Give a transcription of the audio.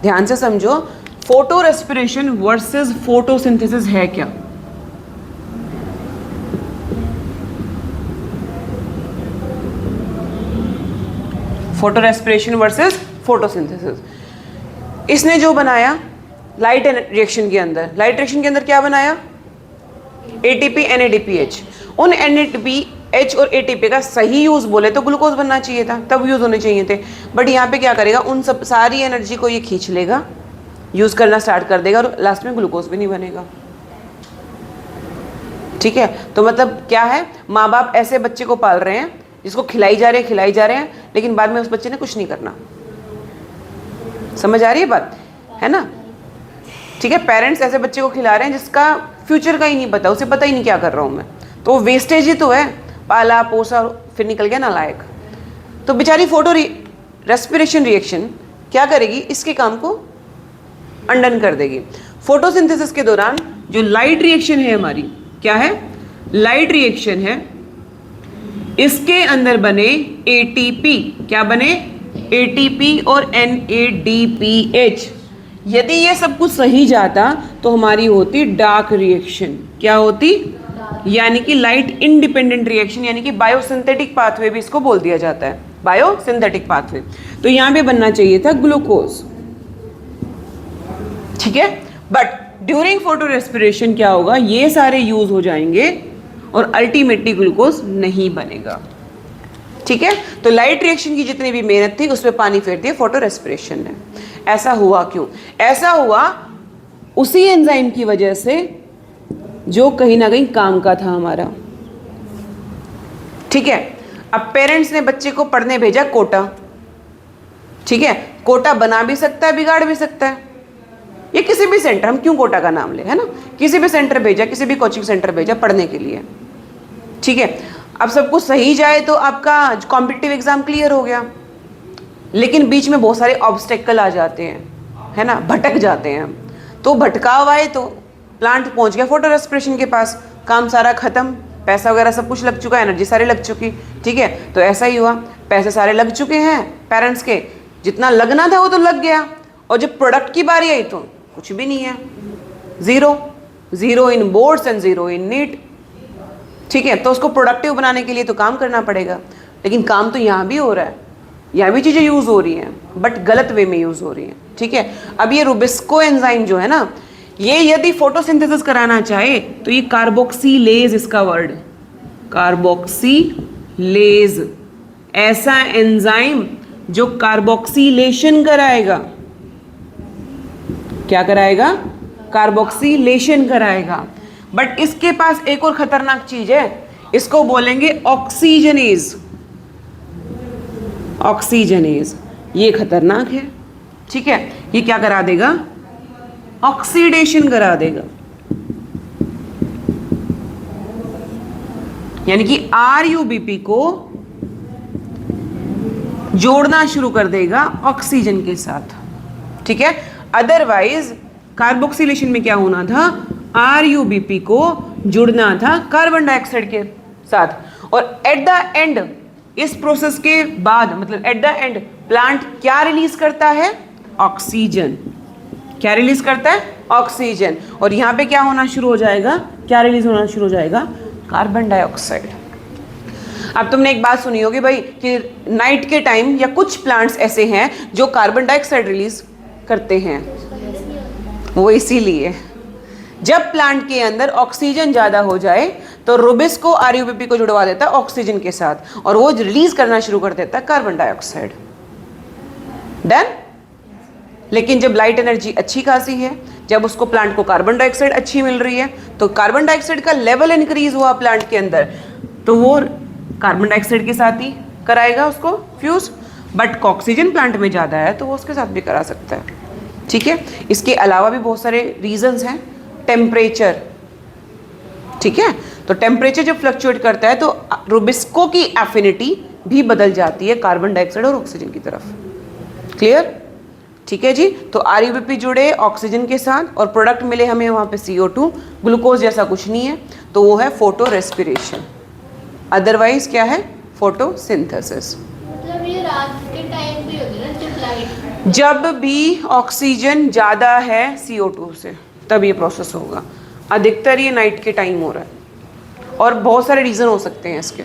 ध्यान से समझो, फोटो रेस्पिरेशन वर्सेस फोटोसिंथेसिस है क्या? Photo respiration versus photosynthesis. इसने जो बनाया लाइट रिएक्शन के अंदर, लाइट रिएक्शन के अंदर क्या बनाया? ATP NADPH। उन NADPH और ATP का सही यूज बोले तो ग्लूकोज बनना चाहिए था, तब यूज होने चाहिए थे। बट यहाँ पे क्या करेगा, उन सब सारी एनर्जी को ये खींच लेगा, यूज करना स्टार्ट कर देगा और लास्ट में ग्लूकोज भी नहीं बनेगा। ठीक है, तो मतलब क्या है, माँ बाप ऐसे बच्चे को पाल रहे हैं जिसको खिलाई जा रहे हैं, लेकिन बाद में उस बच्चे ने कुछ नहीं करना। समझ आ रही है बात, है ना? ठीक है, पेरेंट्स ऐसे बच्चे को खिला रहे हैं जिसका फ्यूचर का ही नहीं पता, उसे पता ही नहीं क्या कर रहा हूँ मैं, तो वेस्टेज ही तो है, पाला पोसा फिर निकल गया नालायक। तो बेचारी फोटो रेस्पिरेशन रिएक्शन क्या करेगी, इसके काम को अंडन कर देगी। फोटोसिंथेसिस के दौरान जो लाइट रिएक्शन है हमारी, क्या है? लाइट रिएक्शन है, इसके अंदर बने ATP, क्या बने? ATP और NADPH। यदि ये सब कुछ सही जाता तो हमारी होती डार्क रिएक्शन। क्या होती? यानी कि लाइट इंडिपेंडेंट रिएक्शन, यानी कि बायोसिंथेटिक पाथवे भी इसको बोल दिया जाता है, बायोसिंथेटिक पाथवे। तो यहां पे बनना चाहिए था ग्लूकोज। ठीक है, बट ड्यूरिंग फोटो रेस्पिरेशन क्या होगा, ये सारे यूज हो जाएंगे और अल्टीमेटली ग्लूकोज नहीं बनेगा। ठीक है, तो लाइट रिएक्शन की जितनी भी मेहनत थी उसमें पानी फेर दिया फोटो रेस्पिरेशन ने। ऐसा हुआ क्यों? ऐसा हुआ उसी एंजाइम की वजह से जो कहीं ना कहीं काम का था हमारा। ठीक है, अब पेरेंट्स ने बच्चे को पढ़ने भेजा कोटा। ठीक है, कोटा बना भी सकता है, बिगाड़ भी सकता है। ये किसी भी सेंटर, हम क्यों कोटा का नाम ले, है ना, किसी भी सेंटर भेजा, किसी भी कोचिंग सेंटर भेजा पढ़ने के लिए। ठीक है, अब सब कुछ सही जाए तो आपका कॉम्पिटिटिव एग्जाम क्लियर हो गया, लेकिन बीच में बहुत सारे ऑब्स्टेकल आ जाते हैं, है ना, भटक जाते हैं हम। तो भटकाव आए तो प्लांट पहुंच गया फोटो रेस्पिरेशन के पास, काम सारा खत्म, पैसा वगैरह सब कुछ लग चुका, एनर्जी सारी लग चुकी। ठीक है, तो ऐसा ही हुआ, पैसे सारे लग चुके हैं पेरेंट्स के, जितना लगना था वो तो लग गया, और जब प्रोडक्ट की बारी आई तो कुछ भी नहीं है, zero in boards and zero in NEET. ठीक है, तो उसको प्रोडक्टिव बनाने के लिए तो काम करना पड़ेगा, लेकिन काम तो यहाँ भी हो रहा है, यहाँ भी चीज़ें यूज़ हो रही हैं, बट गलत वे में यूज़ हो रही हैं। ठीक है, अब ये रुबिस्को एंजाइम जो है ना, ये यदि फोटोसिंथेसिस कराना चाहे तो ये कार्बोक्सीलेज, इसका वर्ड कार्बोक्सीलेज, ऐसा एंजाइम जो कार्बोक्सीलेशन कराएगा। क्या कराएगा? कार्बोक्सीलेशन कराएगा। बट इसके पास एक और खतरनाक चीज है, इसको बोलेंगे ऑक्सीजनेज। ऑक्सीजनेज ये खतरनाक है। ठीक है, ये क्या करा देगा? ऑक्सीडेशन करा देगा, यानी कि RUBP को जोड़ना शुरू कर देगा ऑक्सीजन के साथ। ठीक है, अदरवाइज कार्बोक्सिलेशन में क्या होना था? RUBP को जुड़ना था कार्बन डाइऑक्साइड के साथ, और एट द एंड, इस प्रोसेस के बाद, मतलब एट द एंड प्लांट क्या रिलीज करता है? ऑक्सीजन। क्या रिलीज करता है? ऑक्सीजन। और यहां पे क्या होना शुरू हो जाएगा? क्या रिलीज होना शुरू हो जाएगा? Carbon dioxide. अब तुमने एक बात सुनी होगी भाई कि नाइट के टाइम या कुछ प्लांट्स ऐसे हैं जो कार्बन डाइऑक्साइड रिलीज करते हैं, वो इसीलिए जब प्लांट के अंदर ऑक्सीजन ज्यादा हो जाए तो रुबिस्को RUBP को जुड़वा देता है ऑक्सीजन के साथ, और वो रिलीज करना शुरू कर देता है कार्बन डाइऑक्साइड। डन? लेकिन जब लाइट एनर्जी अच्छी खासी है, जब उसको प्लांट को कार्बन डाइऑक्साइड अच्छी मिल रही है, तो कार्बन डाइऑक्साइड का लेवल इंक्रीज हुआ प्लांट के अंदर, तो वो कार्बन डाइऑक्साइड के साथ ही कराएगा उसको फ्यूज। बट ऑक्सीजन प्लांट में ज़्यादा है तो वो उसके साथ भी करा सकता है। ठीक है, इसके अलावा भी बहुत सारे रीजंस हैं। टेम्परेचर, ठीक है, तो टेम्परेचर जब फ्लक्चुएट करता है तो रुबिस्को की एफिनिटी भी बदल जाती है कार्बन डाइऑक्साइड और ऑक्सीजन की तरफ। क्लियर? ठीक है जी, तो RUBP जुड़े ऑक्सीजन के साथ और प्रोडक्ट मिले हमें वहाँ पे CO2, ग्लूकोज जैसा कुछ नहीं है, तो वो है फोटो रेस्पिरेशन। अदरवाइज क्या है? फोटोसिंथेसिस। मतलब ये रात के टाइम भी होती है ना जब लाइट जब भी ऑक्सीजन ज़्यादा है CO2 से तब ये प्रोसेस होगा। अधिकतर ये नाइट के टाइम हो रहा है और बहुत सारे रीज़न हो सकते हैं इसके।